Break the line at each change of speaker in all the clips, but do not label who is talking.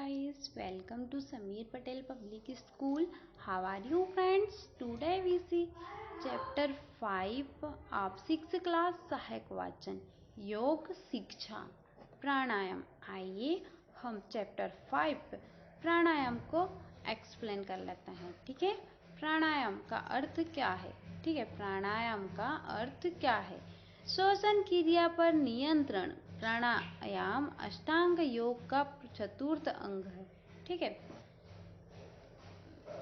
guys, welcome to Sameer Patel Public School. How are you friends? Today we see chapter 5 of 6th class सहायक वाचन योग शिक्षा प्राणायाम। आइए हम चैप्टर 5 प्राणायाम को एक्सप्लेन कर लेते हैं। ठीक है, प्राणायाम का अर्थ क्या है? ठीक है, प्राणायाम का अर्थ क्या है? श्वसन क्रिया पर नियंत्रण। प्राणायाम अष्टांग योग का चतुर्थ अंग है। ठीक है,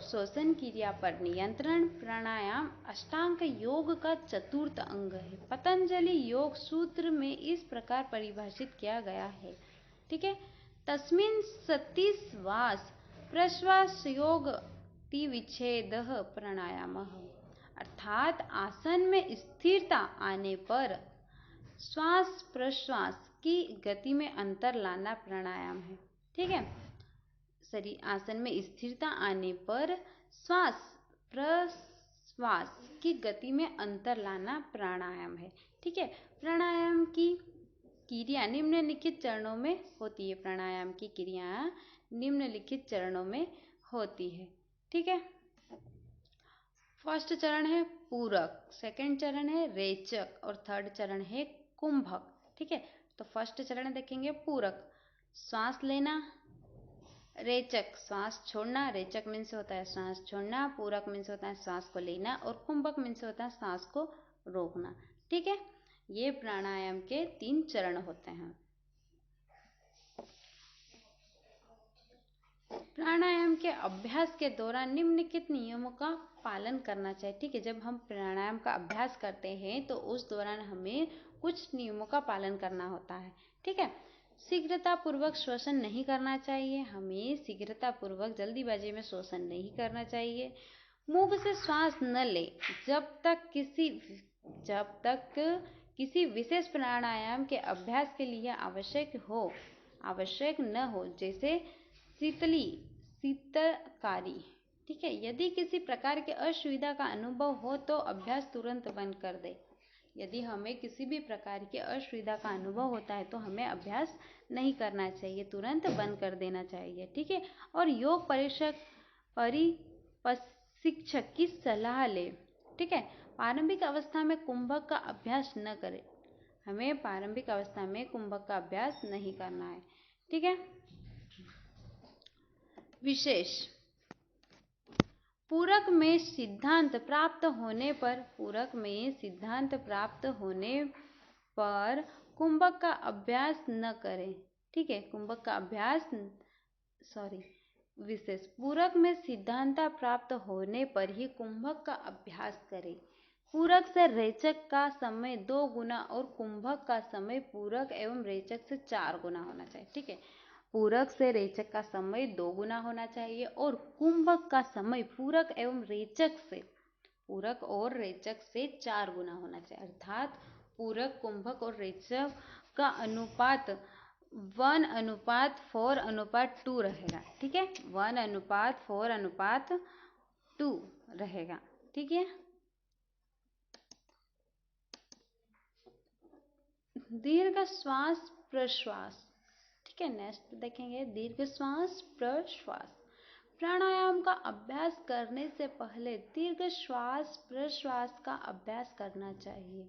श्वसन क्रिया पर नियंत्रण प्राणायाम अष्टांग योग का चतुर्थ अंग है। पतंजलि योग सूत्र में इस प्रकार परिभाषित किया गया है। ठीक है, तस्मिन् सति श्वास प्रश्वास योग विच्छेद प्राणायाम, अर्थात आसन में स्थिरता आने पर श्वास प्रश्वास की गति में अंतर लाना प्राणायाम है। ठीक है, शरीर आसन में स्थिरता आने पर श्वास प्रश्वास की गति में अंतर लाना प्राणायाम है। ठीक है, प्राणायाम की क्रिया निम्नलिखित चरणों में होती है। प्राणायाम की क्रिया निम्नलिखित चरणों में होती है। ठीक है, फर्स्ट चरण है पूरक, सेकंड चरण है रेचक और थर्ड चरण है कुंभक। ठीक है, तो फर्स्ट चरण देखेंगे पूरक, श्वास लेना, रेचक श्वास छोड़ना। रेचक मीन्स होता है श्वास छोड़ना, पूरक मीन्स होता है श्वास को लेना और कुंभक मीन्स होता है श्वास को रोकना। ठीक है, ये प्राणायाम के 3 चरण होते हैं। प्राणायाम के अभ्यास के दौरान निम्नलिखित नियमों का पालन करना चाहिए। ठीक है, जब हम प्राणायाम का अभ्यास करते हैं तो उस दौरान हमें कुछ नियमों का पालन करना होता है। ठीक है, शीघ्रता पूर्वक श्वसन नहीं करना चाहिए। हमें शीघ्रता पूर्वक जल्दीबाजी में श्वसन नहीं करना चाहिए। मुंह से श्वास न ले जब तक किसी विशेष प्राणायाम के अभ्यास के लिए आवश्यक न हो, जैसे शीतकारी। ठीक है, यदि किसी प्रकार की असुविधा का अनुभव हो तो अभ्यास तुरंत बंद कर दे। यदि हमें किसी भी प्रकार की असुविधा का अनुभव होता है तो हमें अभ्यास नहीं करना चाहिए, तुरंत बंद कर देना चाहिए। ठीक है, और योग प्रशिक्षक की सलाह ले। ठीक है, प्रारंभिक अवस्था में कुंभक का अभ्यास न करें। हमें प्रारंभिक अवस्था में कुंभक का अभ्यास नहीं करना है। ठीक है, विशेष पूरक में सिद्धांत प्राप्त होने पर कुंभक का अभ्यास न करें। ठीक है, विशेष पूरक में सिद्धांत प्राप्त होने पर ही कुंभक का अभ्यास करें। पूरक से रेचक का समय 2 गुना और कुंभक का समय पूरक एवं रेचक से 4 गुना होना चाहिए। ठीक है, पूरक से रेचक का समय 2 गुना होना चाहिए और कुंभक का समय पूरक और रेचक से 4 गुना होना चाहिए। अर्थात पूरक, कुंभक और रेचक का अनुपात 1:4:2 रहेगा। ठीक है, 1:4:2 रहेगा। ठीक है, दीर्घ श्वास प्रश्वास। ठीक है, नेक्स्ट देखेंगे दीर्घ श्वास प्रश्वास। प्राणायाम का अभ्यास करने से पहले दीर्घ श्वास प्रश्वास का अभ्यास करना चाहिए,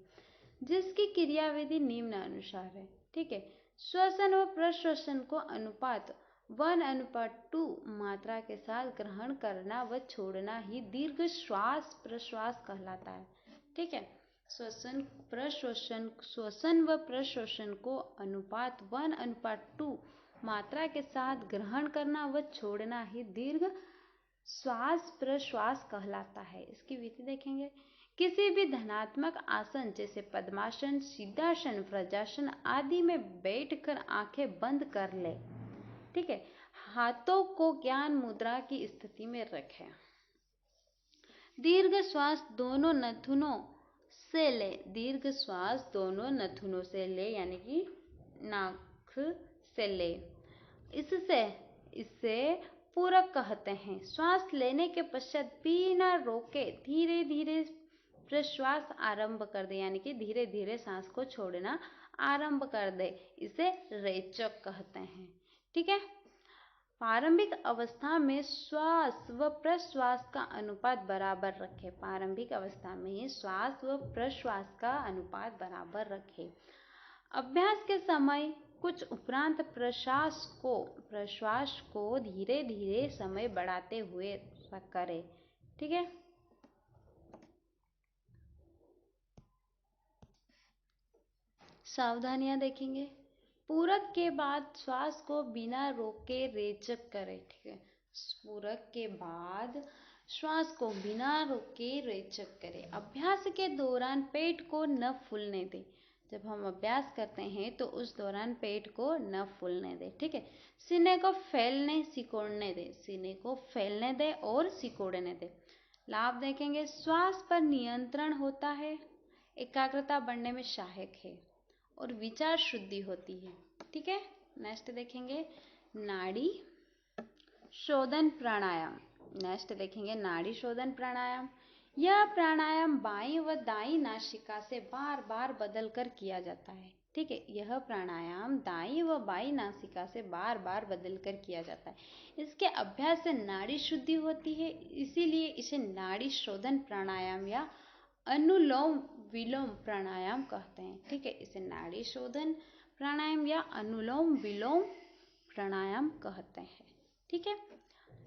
जिसकी क्रियाविधि निम्न अनुसार है। ठीक है, श्वसन व प्रश्वसन को अनुपात 1:2 मात्रा के साथ ग्रहण करना व छोड़ना ही दीर्घ श्वास प्रश्वास कहलाता है। ठीक है, श्वसन व प्रश्वसन को अनुपात 1:2 मात्रा के साथ ग्रहण करना व छोड़ना ही दीर्घ श्वास प्रश्वास कहलाता है। इसकी विधि देखेंगे। किसी भी धनात्मक आसन जैसे पद्मासन, सिद्धासन, वज्रासन आदि में बैठकर आंखें बंद कर ले। ठीक है, हाथों को ज्ञान मुद्रा की स्थिति में रखें। दीर्घ श्वास दोनों नथुनों से ले। दीर्घ श्वास दोनों नथुनों से ले, यानी कि नाक से ले। इससे पूरक कहते हैं। श्वास लेने के पश्चात बिना रोके धीरे धीरे प्रश्वास आरंभ कर दे, यानी कि धीरे धीरे सांस को छोड़ना आरंभ कर दे। इसे रेचक कहते हैं। ठीक है, प्रारंभिक अवस्था में श्वास व प्रश्वास का अनुपात बराबर रखें। प्रारंभिक अवस्था में श्वास व प्रश्वास का अनुपात बराबर रखें। अभ्यास के समय कुछ उपरांत प्रश्वास को धीरे धीरे समय बढ़ाते हुए करें। ठीक है। सावधानियां देखेंगे। पूरक के बाद श्वास को बिना रोके रेचक करें। ठीक है। पूरक के बाद श्वास को बिना रोके रेचक करें। अभ्यास के दौरान पेट को न फूलने दें। जब हम अभ्यास करते हैं तो उस दौरान पेट को न फूलने दें। ठीक है। सीने को फैलने सिकोड़ने दें। सीने को फैलने दें और सिकोड़ने दें। लाभ देखेंगे। श्वास पर नियंत्रण होता है, एकाग्रता बढ़ने में सहायक है और विचार शुद्धि होती है। ठीक है। नेक्स्ट देखेंगे नाड़ी शोधन प्राणायाम। नेक्स्ट देखेंगे नाड़ी शोधन प्राणायाम। यह प्राणायाम बाईं व दाईं नासिका से बार बार बदल कर किया जाता है। ठीक है। यह प्राणायाम दाईं व बाईं नासिका से बार बार बदल कर किया जाता है। इसके अभ्यास से नाड़ी शुद्धि होती है, इसीलिए इसे नाड़ी शोधन प्राणायाम या अनुलोम विलोम प्राणायाम कहते हैं। ठीक है। इसे नाड़ी शोधन प्राणायाम या अनुलोम विलोम प्राणायाम कहते हैं। ठीक है।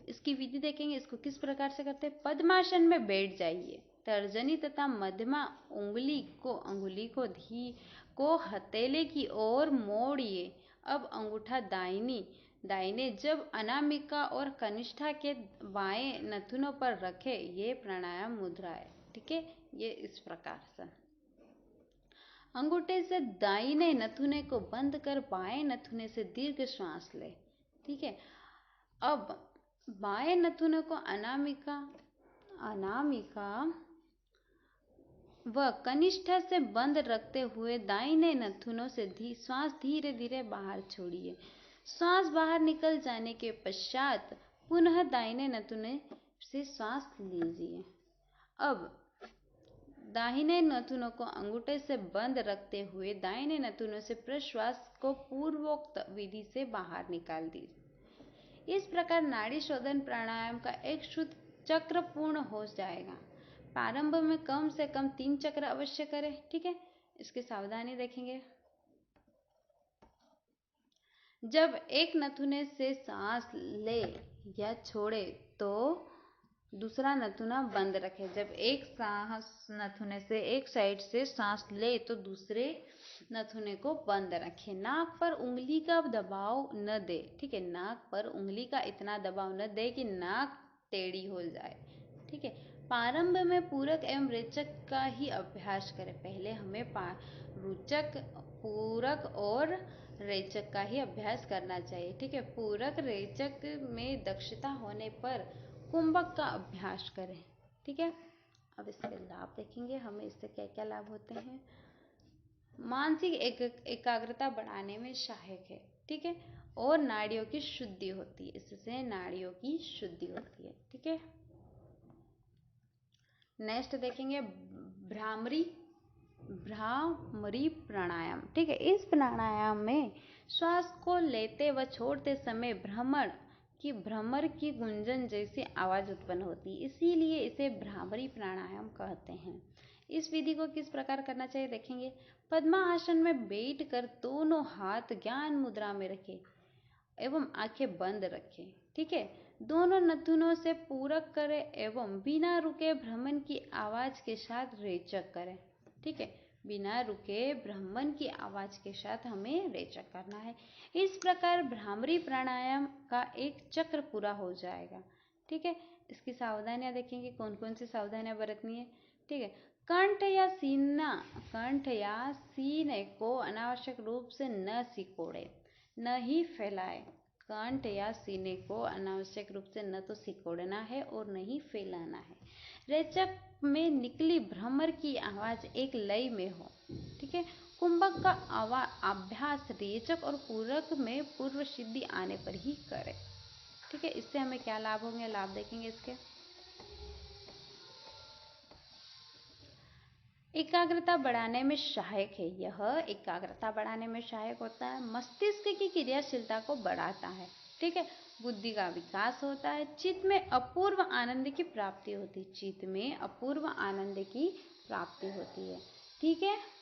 इसकी विधि देखेंगे। इसको किस प्रकार से करते हैं। पद्मासन में बैठ जाइए। तर्जनी तथा मध्यमा अंगुली को हथेली की ओर मोड़िए। अब अंगूठा दाहिने जब अनामिका और कनिष्ठा के बाएं नथुनों पर रखे। ये प्राणायाम मुद्रा है। ठीक है। ये इस प्रकार से अंगूठे से दाहिने नथुने को बंद कर बाएं नथुने से दीर्घ श्वास ले। ठीक है। अब बाएं नथुने को अनामिका व कनिष्ठा से बंद रखते हुए दाहिने नथुनों से श्वास धीरे धीरे बाहर छोड़िए। श्वास बाहर निकल जाने के पश्चात पुनः दाहिने नथुने से श्वास लीजिए। अब दाहिने नथुनों को अंगूठे से बंद रखते हुए दाहिने नथुनों से प्रश्वास को पूर्वोक्त विधि से बाहर निकाल दीजिए। इस प्रकार नाड़ी शोधन प्राणायाम का एक शुद्ध चक्र पूर्ण हो जाएगा। प्रारंभ में कम से कम 3 चक्र अवश्य करें। ठीक है। इसकी सावधानी देखेंगे। जब एक नथुने से सांस ले या छोड़े तो दूसरा नथुना बंद रखे। जब एक नथुने से एक साइड से सांस ले तो दूसरे नथुने को बंद रखे। नाक पर उंगली का दबाव न दे। ठीक है। नाक पर उंगली का इतना दबाव न दे कि नाक टेढ़ी हो जाए। ठीक है। प्रारंभ में पूरक एवं रेचक का ही अभ्यास करें। पहले हमें पूरक और रेचक का ही अभ्यास करना चाहिए। ठीक है। पूरक रेचक में दक्षता होने पर कुंभक का अभ्यास करें। ठीक है। अब इसके लाभ देखेंगे। हमें इससे क्या क्या लाभ होते हैं। मानसिक एकाग्रता बढ़ाने में सहायक है। ठीक है। और नाड़ियों की शुद्धि होती है। इससे नाड़ियों की शुद्धि होती है। ठीक है। नेक्स्ट देखेंगे भ्रामरी प्राणायाम। ठीक है। इस प्राणायाम में श्वास को लेते व छोड़ते समय भ्रमर की गुंजन जैसी आवाज उत्पन्न होती है, इसीलिए इसे भ्रामरी प्राणायाम कहते हैं। इस विधि को किस प्रकार करना चाहिए देखेंगे। पद्मासन में बैठकर दोनों हाथ ज्ञान मुद्रा में रखें एवं आंखें बंद रखें। ठीक है। दोनों नथुनों से पूरक करें एवं बिना रुके भ्रमण की आवाज के साथ रेचक करें। ठीक है। बिना रुके भ्रमण की आवाज के साथ हमें रेचक करना है। इस प्रकार भ्रामरी प्राणायाम का एक चक्र पूरा हो जाएगा। ठीक है। इसकी सावधानियां देखेंगे। कौन कौन सी सावधानियां बरतनी है। ठीक है। कंठ या सीने को अनावश्यक रूप से न सिकोड़े न ही फैलाए। कंठ या सीने को अनावश्यक रूप से न तो सिकोड़ना है और न ही फैलाना है। रेचक में निकली भ्रमर की आवाज एक लय में हो। ठीक है। कुंभक का अभ्यास रेचक और पूरक में पूर्व सिद्धि आने पर ही करें। ठीक है। इससे हमें क्या लाभ होंगे। लाभ देखेंगे इसके। एकाग्रता बढ़ाने में सहायक है। यह एकाग्रता बढ़ाने में सहायक होता है। मस्तिष्क की क्रियाशीलता को बढ़ाता है। ठीक है। बुद्धि का विकास होता है, चित्त में अपूर्व आनंद की प्राप्ति होती है, चित्त में अपूर्व आनंद की प्राप्ति होती है। ठीक है।